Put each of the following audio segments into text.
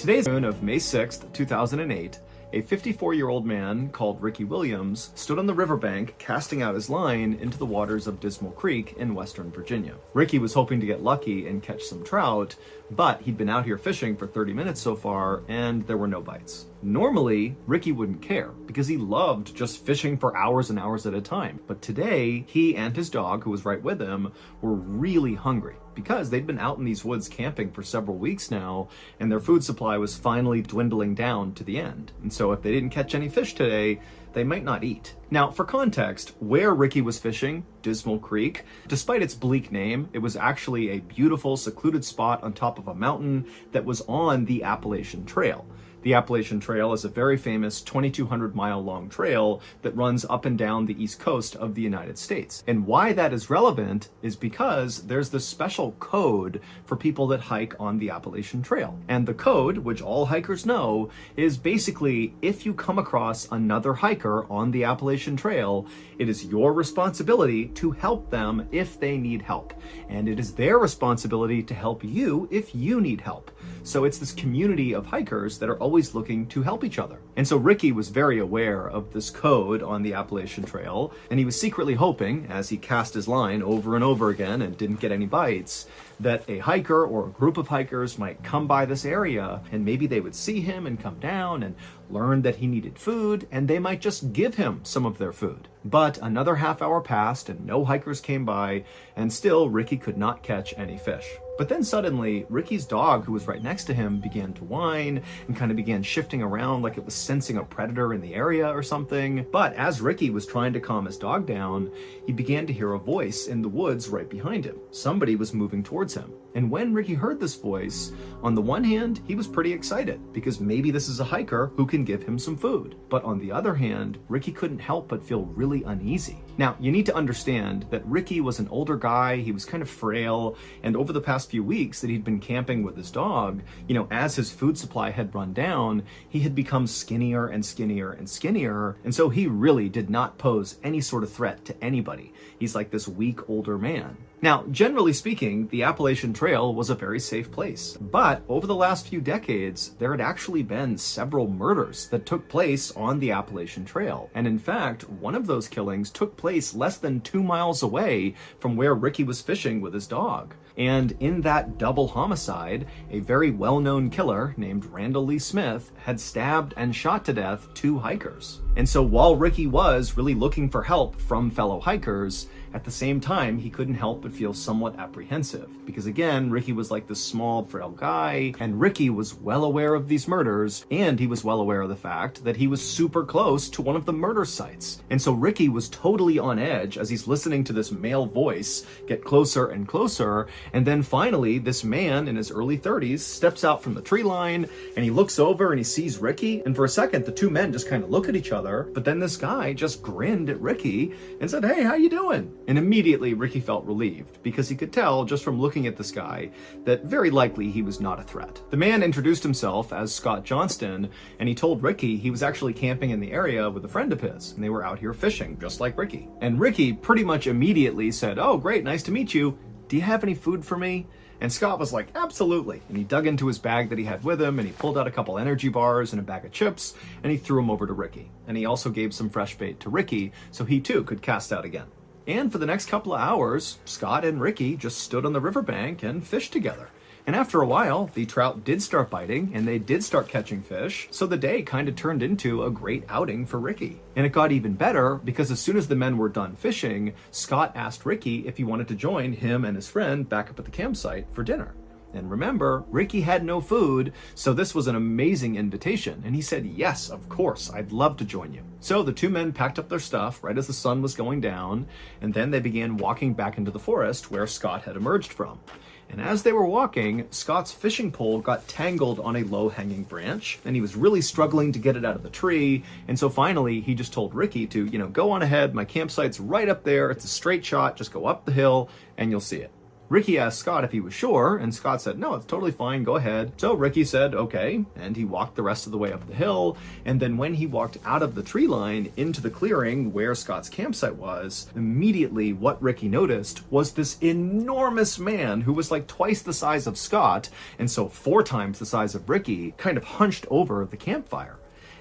Today's noon of May 6th, 2008, a 54-year-old man called Ricky Williams stood on the riverbank casting out his line into the waters of Dismal Creek in western Virginia. Ricky was hoping to get lucky and catch some trout, but he'd been out here fishing for 30 minutes so far and there were no bites. Normally, Ricky wouldn't care because he loved just fishing for hours and hours at a time. But today, he and his dog, who was right with him, were really hungry because they'd been out in these woods camping for several weeks now, and their food supply was finally dwindling down to the end. And so if they didn't catch any fish today, they might not eat. Now, for context, where Ricky was fishing, Dismal Creek, despite its bleak name, it was actually a beautiful, secluded spot on top of a mountain that was on the Appalachian Trail. The Appalachian Trail is a very famous 2,200-mile-long trail that runs up and down the east coast of the United States. And why that is relevant is because there's this special code for people that hike on the Appalachian Trail. And the code, which all hikers know, is basically if you come across another hiker on the Appalachian Trail, it is your responsibility to help them if they need help. And it is their responsibility to help you if you need help. So it's this community of hikers that are always looking to help each other. And so Ricky was very aware of this code on the Appalachian Trail, and he was secretly hoping, as he cast his line over and over again and didn't get any bites, that a hiker or a group of hikers might come by this area and maybe they would see him and come down and learn that he needed food, and they might just give him some of their food. But another half hour passed and no hikers came by, and still Ricky could not catch any fish. But then suddenly, Ricky's dog, who was right next to him, began to whine and kind of began shifting around like it was sensing a predator in the area or something. But as Ricky was trying to calm his dog down, he began to hear a voice in the woods right behind him. Somebody was moving towards him. And when Ricky heard this voice, on the one hand, he was pretty excited because maybe this is a hiker who can give him some food. But on the other hand, Ricky couldn't help but feel really uneasy. Now, you need to understand that Ricky was an older guy, he was kind of frail, and over the past few weeks that he'd been camping with his dog, as his food supply had run down, he had become skinnier and skinnier and skinnier, and so he really did not pose any sort of threat to anybody. He's like this weak older man. Now, generally speaking, the Appalachian Trail was a very safe place, but over the last few decades, there had actually been several murders that took place on the Appalachian Trail. And in fact, one of those killings took place less than 2 miles away from where Ricky was fishing with his dog. And in that double homicide, a very well-known killer named Randall Lee Smith had stabbed and shot to death 2 hikers. And so while Ricky was really looking for help from fellow hikers, at the same time, he couldn't help but feel somewhat apprehensive. Because again, Ricky was like this small, frail guy, and Ricky was well aware of these murders, and he was well aware of the fact that he was super close to one of the murder sites. And so Ricky was totally on edge as he's listening to this male voice get closer and closer, and then finally, this man in his early 30s steps out from the tree line, and he looks over and he sees Ricky, and for a second, the two men just kind of look at each other, but then this guy just grinned at Ricky and said, "Hey, how you doing?" And immediately Ricky felt relieved because he could tell just from looking at this guy that very likely he was not a threat. The man introduced himself as Scott Johnston, and he told Ricky he was actually camping in the area with a friend of his, and they were out here fishing just like Ricky. And Ricky pretty much immediately said, "Oh, great, nice to meet you. Do you have any food for me?" And Scott was like, "Absolutely." And he dug into his bag that he had with him, and he pulled out a couple energy bars and a bag of chips, and he threw them over to Ricky. And he also gave some fresh bait to Ricky so he too could cast out again. And for the next couple of hours, Scott and Ricky just stood on the riverbank and fished together. And after a while, the trout did start biting and they did start catching fish. So the day kind of turned into a great outing for Ricky. And it got even better because as soon as the men were done fishing, Scott asked Ricky if he wanted to join him and his friend back up at the campsite for dinner. And remember, Ricky had no food, so this was an amazing invitation. And he said, "Yes, of course, I'd love to join you." So the two men packed up their stuff right as the sun was going down, and then they began walking back into the forest where Scott had emerged from. And as they were walking, Scott's fishing pole got tangled on a low-hanging branch, and he was really struggling to get it out of the tree. And so finally, he just told Ricky to, go on ahead. My campsite's right up there. It's a straight shot. Just go up the hill, and you'll see it. Ricky asked Scott if he was sure, and Scott said, no, it's totally fine, go ahead. So Ricky said, okay, and he walked the rest of the way up the hill, and then when he walked out of the tree line into the clearing where Scott's campsite was, immediately what Ricky noticed was this enormous man who was like twice the size of Scott, and so 4 times the size of Ricky, kind of hunched over the campfire.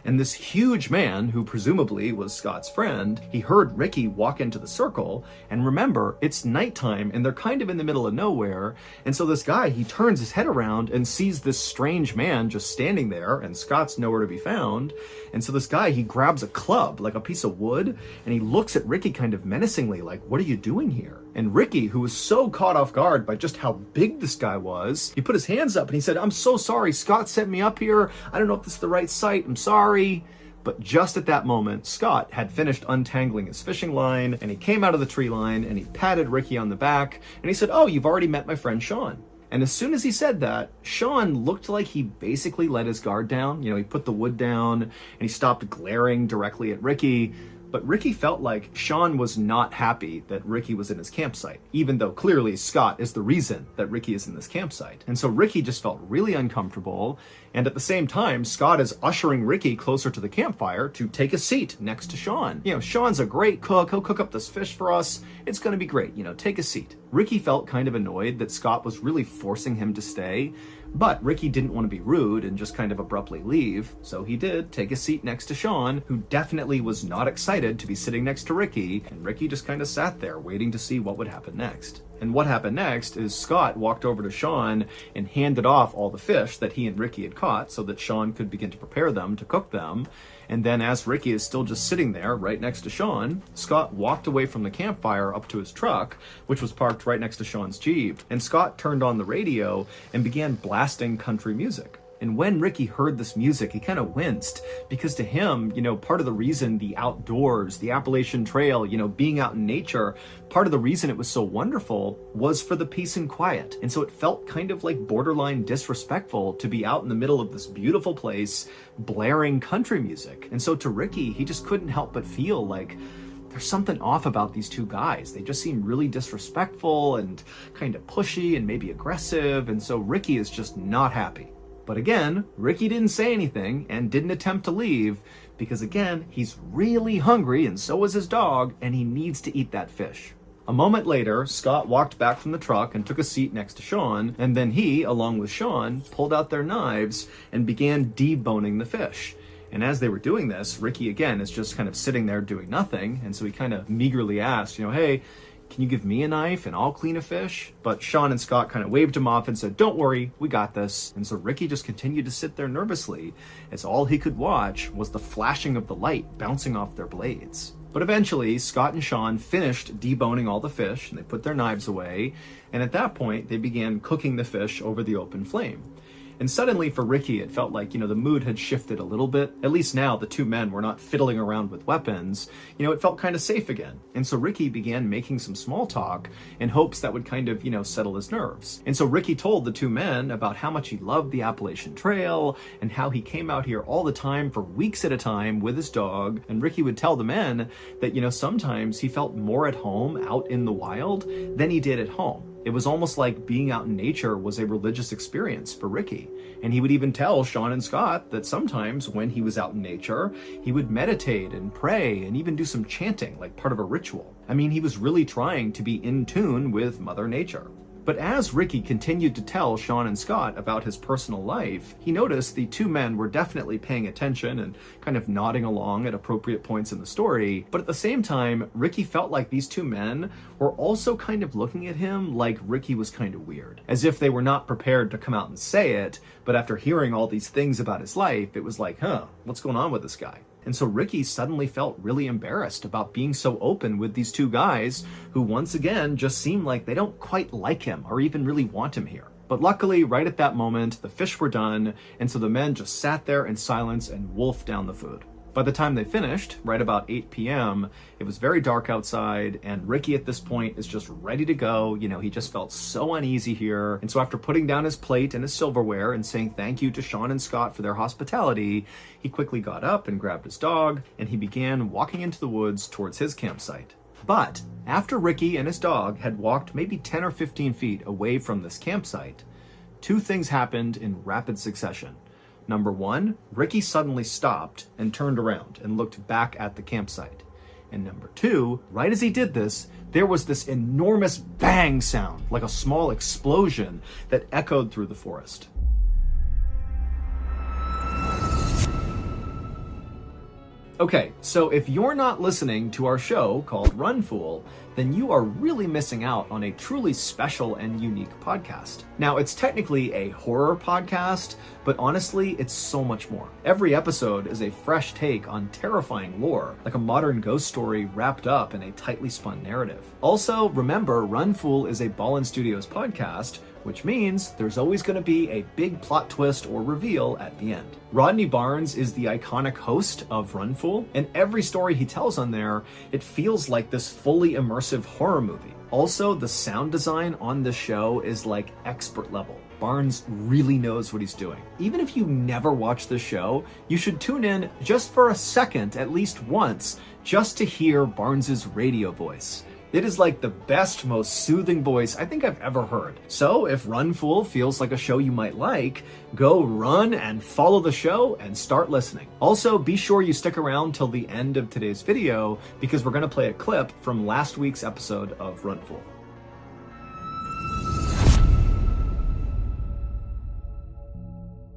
And this huge man, who presumably was Scott's friend, he heard Ricky walk into the circle, and remember, it's nighttime and they're kind of in the middle of nowhere, and so this guy, he turns his head around and sees this strange man just standing there, and Scott's nowhere to be found, and so this guy, he grabs a club, like a piece of wood, and he looks at Ricky kind of menacingly, like, what are you doing here? And Ricky, who was so caught off guard by just how big this guy was, he put his hands up and he said, I'm so sorry, Scott sent me up here. I don't know if this is the right site, I'm sorry. But just at that moment, Scott had finished untangling his fishing line, and he came out of the tree line and he patted Ricky on the back and he said, oh, you've already met my friend Sean. And as soon as he said that, Sean looked like he basically let his guard down. You know, he put the wood down and he stopped glaring directly at Ricky. But Ricky felt like Sean was not happy that Ricky was in his campsite, even though clearly Scott is the reason that Ricky is in this campsite. And so Ricky just felt really uncomfortable. And at the same time, Scott is ushering Ricky closer to the campfire to take a seat next to Sean. You know, Sean's a great cook. He'll cook up this fish for us. It's going to be great. You know, take a seat. Ricky felt kind of annoyed that Scott was really forcing him to stay. But Ricky didn't want to be rude and just kind of abruptly leave, so he did take a seat next to Sean, who definitely was not excited to be sitting next to Ricky, and Ricky just kind of sat there waiting to see what would happen next. And what happened next is Scott walked over to Sean and handed off all the fish that he and Ricky had caught so that Sean could begin to prepare them, to cook them. And then as Ricky is still just sitting there right next to Sean, Scott walked away from the campfire up to his truck, which was parked right next to Sean's Jeep. And Scott turned on the radio and began blasting country music. And when Ricky heard this music, he kind of winced, because to him, you know, part of the reason the outdoors, the Appalachian Trail, you know, being out in nature, part of the reason it was so wonderful was for the peace and quiet. And so it felt kind of like borderline disrespectful to be out in the middle of this beautiful place, blaring country music. And so to Ricky, he just couldn't help but feel like there's something off about these two guys. They just seem really disrespectful and kind of pushy and maybe aggressive. And so Ricky is just not happy. But again, Ricky didn't say anything and didn't attempt to leave because, again, he's really hungry and so is his dog, and he needs to eat that fish. A moment later, Scott walked back from the truck and took a seat next to Sean, and then he, along with Sean, pulled out their knives and began deboning the fish. And as they were doing this, Ricky, again, is just kind of sitting there doing nothing, and so he kind of meagerly asked, you know, hey, can you give me a knife and I'll clean a fish? But Sean and Scott kind of waved him off and said, don't worry, we got this. And so Ricky just continued to sit there nervously, as all he could watch was the flashing of the light bouncing off their blades. But eventually, Scott and Sean finished deboning all the fish, and they put their knives away, and at that point, they began cooking the fish over the open flame. And suddenly for Ricky, it felt like, you know, the mood had shifted a little bit. At least now the two men were not fiddling around with weapons. You know, it felt kind of safe again. And so Ricky began making some small talk in hopes that would kind of, you know, settle his nerves. And so Ricky told the two men about how much he loved the Appalachian Trail and how he came out here all the time for weeks at a time with his dog. And Ricky would tell the men that, you know, sometimes he felt more at home out in the wild than he did at home. It was almost like being out in nature was a religious experience for Ricky. And he would even tell Sean and Scott that sometimes when he was out in nature, he would meditate and pray and even do some chanting, like part of a ritual. I mean, he was really trying to be in tune with Mother Nature. But as Ricky continued to tell Sean and Scott about his personal life, he noticed the two men were definitely paying attention and kind of nodding along at appropriate points in the story. But at the same time, Ricky felt like these two men were also kind of looking at him like Ricky was kind of weird, as if they were not prepared to come out and say it, but after hearing all these things about his life, it was like, what's going on with this guy? And so Ricky suddenly felt really embarrassed about being so open with these two guys who once again just seem like they don't quite like him or even really want him here. But luckily, right at that moment, the fish were done, and so the men just sat there in silence and wolfed down the food. By the time they finished, right about 8 p.m., it was very dark outside, and Ricky at this point is just ready to go. You know, he just felt so uneasy here. And so after putting down his plate and his silverware and saying thank you to Sean and Scott for their hospitality, he quickly got up and grabbed his dog, and he began walking into the woods towards his campsite. But after Ricky and his dog had walked maybe 10 or 15 feet away from this campsite, two things happened in rapid succession. Number one, Ricky suddenly stopped and turned around and looked back at the campsite. And number two, right as he did this, there was this enormous bang sound, like a small explosion that echoed through the forest. Okay, so if you're not listening to our show called Run Fool, then you are really missing out on a truly special and unique podcast. Now, it's technically a horror podcast, but honestly, it's so much more. Every episode is a fresh take on terrifying lore, like a modern ghost story wrapped up in a tightly spun narrative. Also, remember, Run Fool is a Ballin Studios podcast, which means there's always going to be a big plot twist or reveal at the end. Rodney Barnes is the iconic host of Run Fool, and every story he tells on there, it feels like this fully immersive horror movie. Also, the sound design on this show is like expert level. Barnes really knows what he's doing. Even if you never watch the show, you should tune in just for a second, at least once, just to hear Barnes's radio voice. It is like the best, most soothing voice I think I've ever heard. So if Run Fool feels like a show you might like, go run and follow the show and start listening. Also, be sure you stick around till the end of today's video because we're going to play a clip from last week's episode of Run Fool.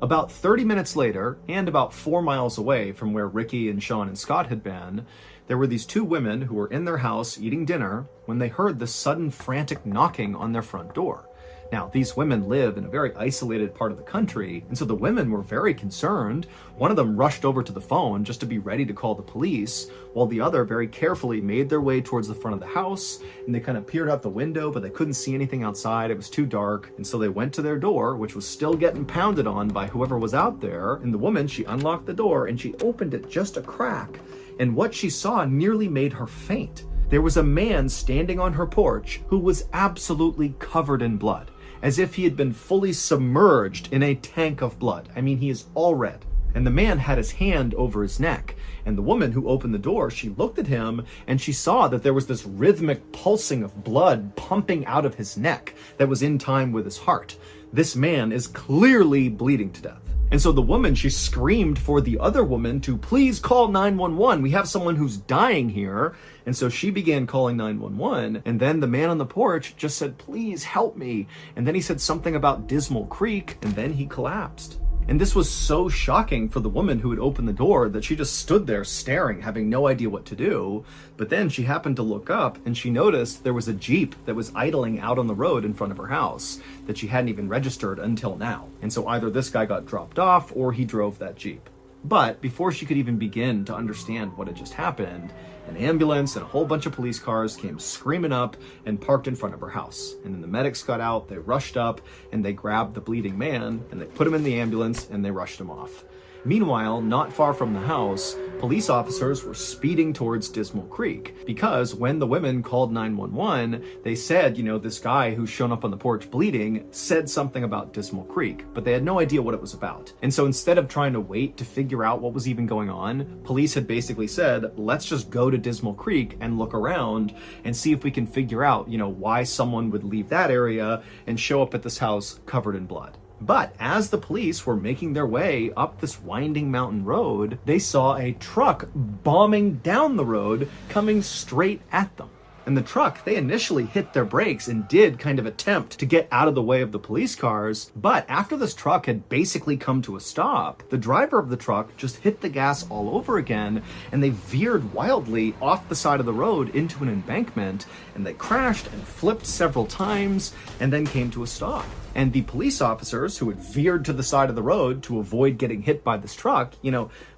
About 30 minutes later, and about 4 miles away from where Ricky and Sean and Scott had been, there were these two women who were in their house eating dinner when they heard the sudden frantic knocking on their front door. Now, these women live in a very isolated part of the country, and so the women were very concerned. One of them rushed over to the phone just to be ready to call the police, while the other very carefully made their way towards the front of the house, and they kind of peered out the window, but they couldn't see anything outside. It was too dark, and so they went to their door, which was still getting pounded on by whoever was out there, and the woman, she unlocked the door, and she opened it just a crack, and what she saw nearly made her faint. There was a man standing on her porch who was absolutely covered in blood, as if he had been fully submerged in a tank of blood. I mean, he is all red. And the man had his hand over his neck. And the woman who opened the door, she looked at him and she saw that there was this rhythmic pulsing of blood pumping out of his neck that was in time with his heart. This man is clearly bleeding to death. And so the woman, she screamed for the other woman to please call 911. We have someone who's dying here. And so she began calling 911. And then the man on the porch just said, please help me. And then he said something about Dismal Creek. And then he collapsed. And this was so shocking for the woman who had opened the door that she just stood there staring, having no idea what to do. But then she happened to look up and she noticed there was a Jeep that was idling out on the road in front of her house that she hadn't even registered until now. And so either this guy got dropped off or he drove that Jeep. But before she could even begin to understand what had just happened, an ambulance and a whole bunch of police cars came screaming up and parked in front of her house. And then the medics got out, they rushed up, and they grabbed the bleeding man, and they put him in the ambulance, and they rushed him off. Meanwhile, not far from the house, police officers were speeding towards Dismal Creek because when the women called 911, they said, this guy who's shown up on the porch bleeding said something about Dismal Creek, but they had no idea what it was about. And so instead of trying to wait to figure out what was even going on, police had basically said, let's just go to Dismal Creek and look around and see if we can figure out, why someone would leave that area and show up at this house covered in blood. But as the police were making their way up this winding mountain road, they saw a truck bombing down the road coming straight at them. And the truck, they initially hit their brakes and did kind of attempt to get out of the way of the police cars. But after this truck had basically come to a stop, the driver of the truck just hit the gas all over again, and they veered wildly off the side of the road into an embankment, and they crashed and flipped several times and then came to a stop. And the police officers who had veered to the side of the road to avoid getting hit by this truck,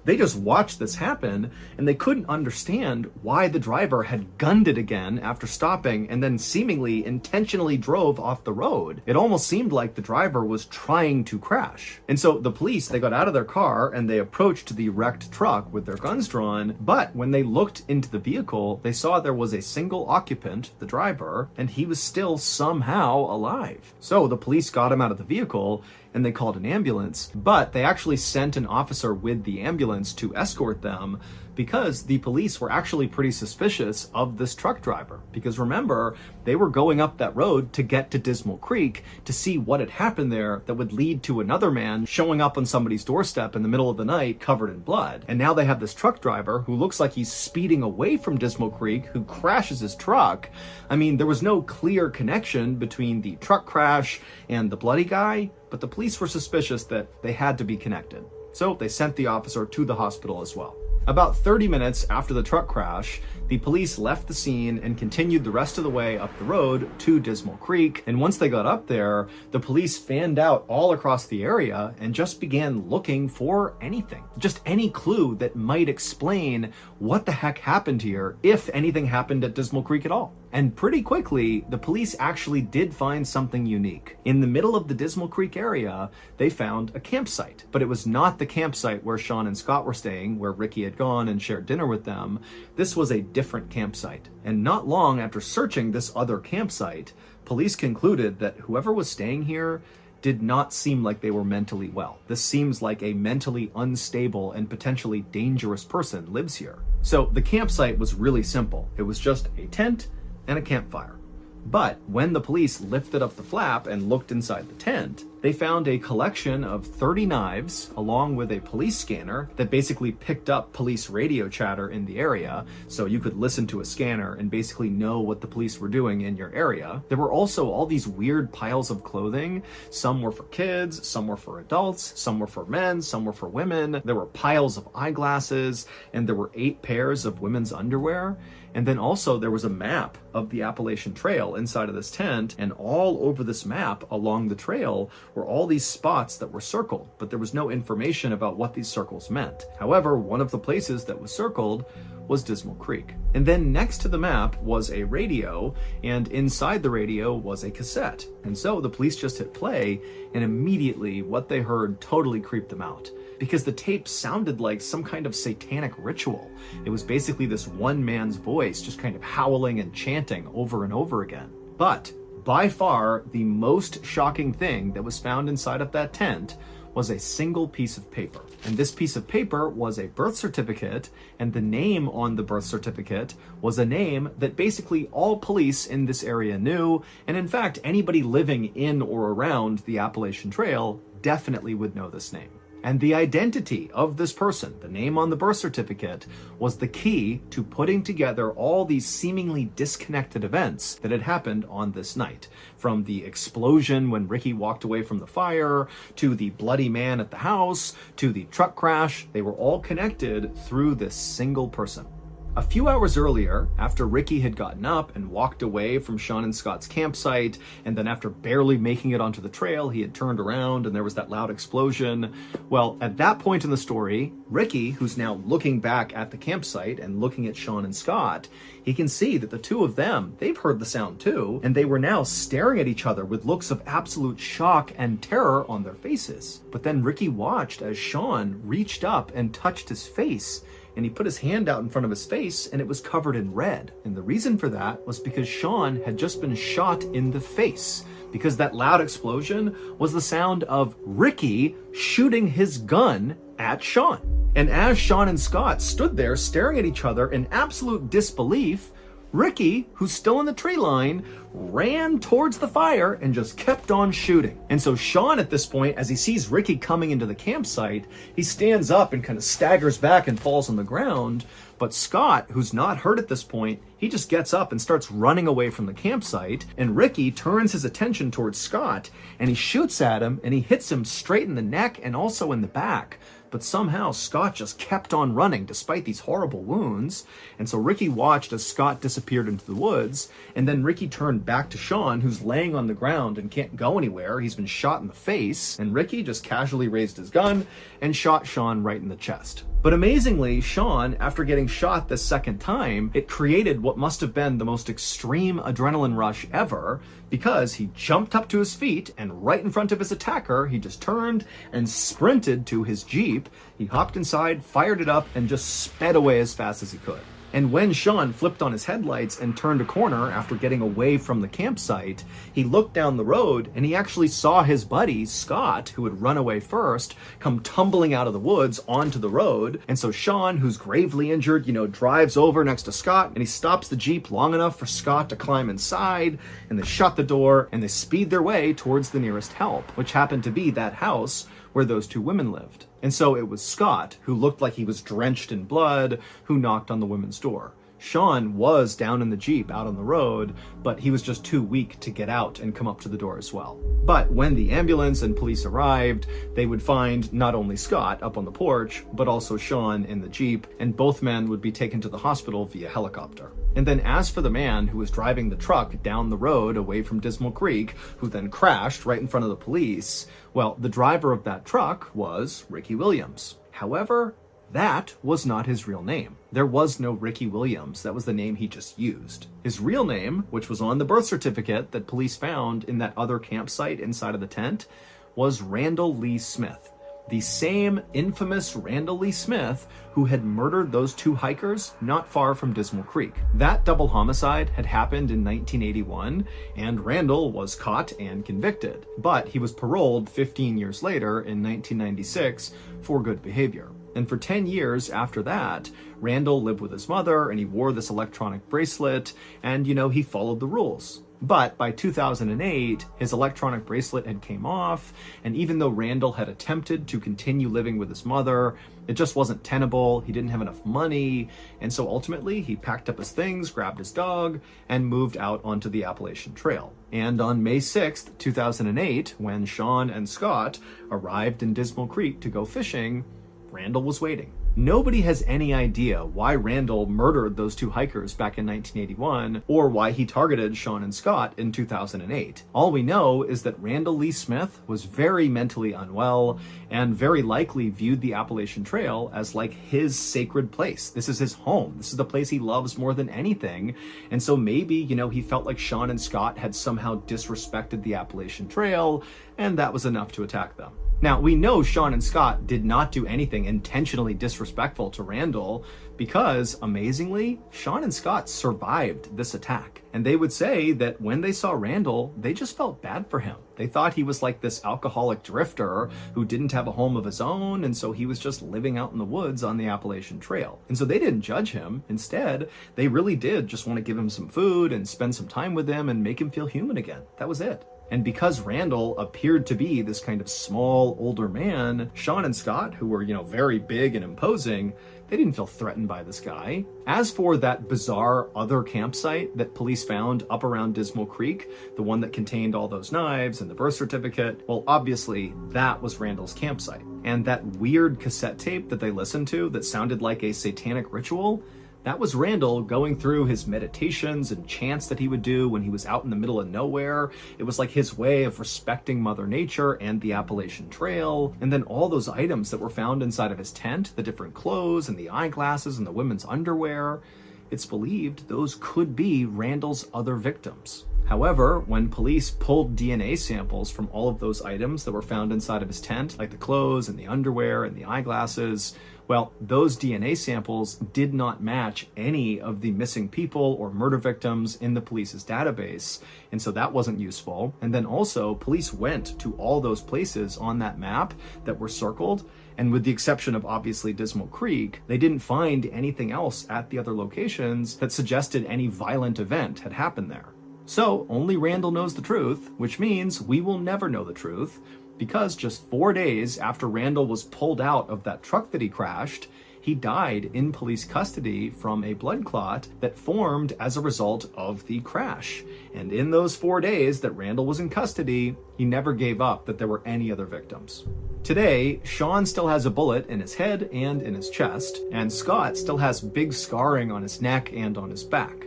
they just watched this happen and they couldn't understand why the driver had gunned it again after stopping and then seemingly intentionally drove off the road. It almost seemed like the driver was trying to crash. And so the police, they got out of their car and they approached the wrecked truck with their guns drawn. But when they looked into the vehicle, they saw there was a single occupant, the driver, and he was still somehow alive. So the police got him out of the vehicle and they called an ambulance, but they actually sent an officer with the ambulance to escort them because the police were actually pretty suspicious of this truck driver. Because remember, they were going up that road to get to Dismal Creek to see what had happened there that would lead to another man showing up on somebody's doorstep in the middle of the night covered in blood. And now they have this truck driver who looks like he's speeding away from Dismal Creek, who crashes his truck. I mean, there was no clear connection between the truck crash and the bloody guy, but the police were suspicious that they had to be connected. So they sent the officer to the hospital as well. About 30 minutes after the truck crash, the police left the scene and continued the rest of the way up the road to Dismal Creek. And once they got up there, the police fanned out all across the area and just began looking for anything. Just any clue that might explain what the heck happened here, if anything happened at Dismal Creek at all. And pretty quickly, the police actually did find something unique. In the middle of the Dismal Creek area, they found a campsite. But it was not the campsite where Sean and Scott were staying, where Ricky had gone and shared dinner with them. This was a different campsite. And not long after searching this other campsite, police concluded that whoever was staying here did not seem like they were mentally well. This seems like a mentally unstable and potentially dangerous person lives here. So the campsite was really simple. It was just a tent and a campfire. But when the police lifted up the flap and looked inside the tent, they found a collection of 30 knives along with a police scanner that basically picked up police radio chatter in the area, so you could listen to a scanner and basically know what the police were doing in your area. There were also all these weird piles of clothing. Some were for kids, some were for adults, some were for men, some were for women. There were piles of eyeglasses, and there were 8 pairs of women's underwear. And then also there was a map of the Appalachian Trail inside of this tent, and all over this map along the trail were all these spots that were circled, but there was no information about what these circles meant. However, one of the places that was circled was Dismal Creek. And then next to the map was a radio, and inside the radio was a cassette. And so the police just hit play, and immediately what they heard totally creeped them out, because the tape sounded like some kind of satanic ritual. It was basically this one man's voice just kind of howling and chanting over and over again. But by far, the most shocking thing that was found inside of that tent was a single piece of paper. And this piece of paper was a birth certificate, and the name on the birth certificate was a name that basically all police in this area knew, and in fact, anybody living in or around the Appalachian Trail definitely would know this name. And the identity of this person, the name on the birth certificate, was the key to putting together all these seemingly disconnected events that had happened on this night. From the explosion when Ricky walked away from the fire, to the bloody man at the house, to the truck crash, they were all connected through this single person. A few hours earlier, after Ricky had gotten up and walked away from Sean and Scott's campsite, and then after barely making it onto the trail, he had turned around and there was that loud explosion. Well, at that point in the story, Ricky, who's now looking back at the campsite and looking at Sean and Scott, he can see that the two of them, they've heard the sound too, and they were now staring at each other with looks of absolute shock and terror on their faces. But then Ricky watched as Sean reached up and touched his face, and he put his hand out in front of his face and it was covered in red. And the reason for that was because Sean had just been shot in the face, because that loud explosion was the sound of Ricky shooting his gun at Sean. And as Sean and Scott stood there staring at each other in absolute disbelief, Ricky, who's still in the tree line, ran towards the fire and just kept on shooting. And so Sean at this point, as he sees Ricky coming into the campsite, he stands up and kind of staggers back and falls on the ground. But Scott, who's not hurt at this point, he just gets up and starts running away from the campsite. And Ricky turns his attention towards Scott and he shoots at him and he hits him straight in the neck and also in the back. But somehow Scott just kept on running despite these horrible wounds. And so Ricky watched as Scott disappeared into the woods. And then Ricky turned back to Sean, who's laying on the ground and can't go anywhere. He's been shot in the face. And Ricky just casually raised his gun and shot Sean right in the chest. But amazingly, Sean, after getting shot this second time, it created what must have been the most extreme adrenaline rush ever, because he jumped up to his feet and right in front of his attacker, he just turned and sprinted to his Jeep. He hopped inside, fired it up, and just sped away as fast as he could. And when Sean flipped on his headlights and turned a corner after getting away from the campsite, he looked down the road and he actually saw his buddy, Scott, who had run away first, come tumbling out of the woods onto the road. And so Sean, who's gravely injured, drives over next to Scott and he stops the Jeep long enough for Scott to climb inside, and they shut the door and they speed their way towards the nearest help, which happened to be that house where those two women lived. And so it was Scott, who looked like he was drenched in blood, who knocked on the women's door. Sean was down in the Jeep out on the road, but he was just too weak to get out and come up to the door as well. But when the ambulance and police arrived, they would find not only Scott up on the porch, but also Sean in the Jeep, and both men would be taken to the hospital via helicopter. And then as for the man who was driving the truck down the road away from Dismal Creek, who then crashed right in front of the police, well, the driver of that truck was Ricky Williams. However, that was not his real name. There was no Ricky Williams. That was the name he just used. His real name, which was on the birth certificate that police found in that other campsite inside of the tent, was Randall Lee Smith. The same infamous Randall Lee Smith who had murdered those two hikers not far from Dismal Creek. That double homicide had happened in 1981, and Randall was caught and convicted. But he was paroled 15 years later in 1996 for good behavior. And for 10 years after that, Randall lived with his mother and he wore this electronic bracelet and, he followed the rules. But by 2008, his electronic bracelet had came off, and even though Randall had attempted to continue living with his mother, it just wasn't tenable. He didn't have enough money, and so ultimately he packed up his things, grabbed his dog, and moved out onto the Appalachian Trail. And on May 6th, 2008, when Sean and Scott arrived in Dismal Creek to go fishing, Randall was waiting. Nobody has any idea why Randall murdered those two hikers back in 1981 or why he targeted Sean and Scott in 2008. All we know is that Randall Lee Smith was very mentally unwell and very likely viewed the Appalachian Trail as like his sacred place. This is his home. This is the place he loves more than anything. And so maybe, he felt like Sean and Scott had somehow disrespected the Appalachian Trail, and that was enough to attack them. Now, we know Sean and Scott did not do anything intentionally disrespectful to Randall because, amazingly, Sean and Scott survived this attack. And they would say that when they saw Randall, they just felt bad for him. They thought he was like this alcoholic drifter who didn't have a home of his own, and so he was just living out in the woods on the Appalachian Trail. And so they didn't judge him. Instead, they really did just want to give him some food and spend some time with him and make him feel human again. That was it. And because Randall appeared to be this kind of small, older man, Sean and Scott, who were, very big and imposing, they didn't feel threatened by this guy. As for that bizarre other campsite that police found up around Dismal Creek, the one that contained all those knives and the birth certificate, well, obviously that was Randall's campsite. And that weird cassette tape that they listened to that sounded like a satanic ritual, that was Randall going through his meditations and chants that he would do when he was out in the middle of nowhere. It was like his way of respecting Mother Nature and the Appalachian Trail. And then all those items that were found inside of his tent, the different clothes and the eyeglasses and the women's underwear, it's believed those could be Randall's other victims. However, when police pulled DNA samples from all of those items that were found inside of his tent, like the clothes and the underwear and the eyeglasses, well, those DNA samples did not match any of the missing people or murder victims in the police's database, and so that wasn't useful. And then also, police went to all those places on that map that were circled, and with the exception of obviously Dismal Creek, they didn't find anything else at the other locations that suggested any violent event had happened there. So only Randall knows the truth, which means we will never know the truth, because just 4 days after Randall was pulled out of that truck that he crashed, he died in police custody from a blood clot that formed as a result of the crash. And in those 4 days that Randall was in custody, he never gave up that there were any other victims. Today, Sean still has a bullet in his head and in his chest, and Scott still has big scarring on his neck and on his back.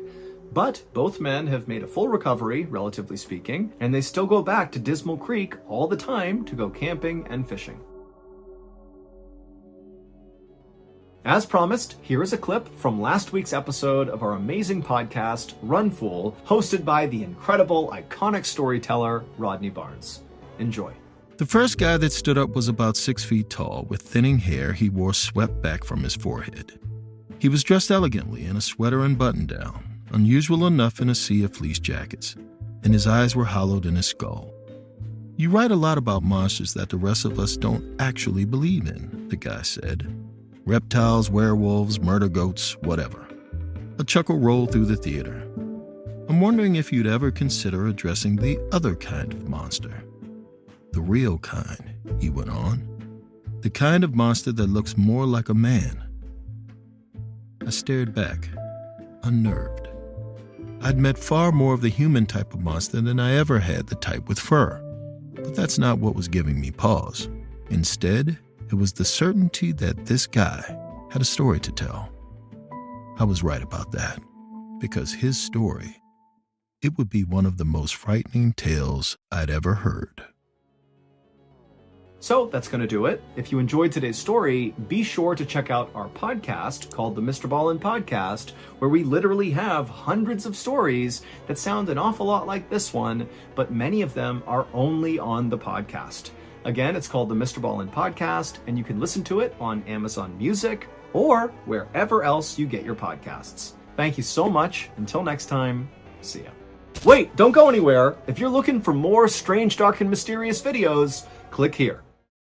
But both men have made a full recovery, relatively speaking, and they still go back to Dismal Creek all the time to go camping and fishing. As promised, here is a clip from last week's episode of our amazing podcast, Run Fool, hosted by the incredible, iconic storyteller, Rodney Barnes. Enjoy. The first guy that stood up was about 6 feet tall, with thinning hair he wore swept back from his forehead. He was dressed elegantly in a sweater and button-down, unusual enough in a sea of fleece jackets, and his eyes were hollowed in his skull. "You write a lot about monsters that the rest of us don't actually believe in," the guy said. "Reptiles, werewolves, murder goats, whatever." A chuckle rolled through the theater. "I'm wondering if you'd ever consider addressing the other kind of monster. The real kind," he went on. "The kind of monster that looks more like a man." I stared back, unnerved. I'd met far more of the human type of monster than I ever had the type with fur. But that's not what was giving me pause. Instead, it was the certainty that this guy had a story to tell. I was right about that, because his story, it would be one of the most frightening tales I'd ever heard. So that's going to do it. If you enjoyed today's story, be sure to check out our podcast called the Mr. Ballin Podcast, where we literally have hundreds of stories that sound an awful lot like this one, but many of them are only on the podcast. Again, it's called the Mr. Ballin Podcast, and you can listen to it on Amazon Music or wherever else you get your podcasts. Thank you so much. Until next time, see ya. Wait, don't go anywhere. If you're looking for more strange, dark, and mysterious videos, click here.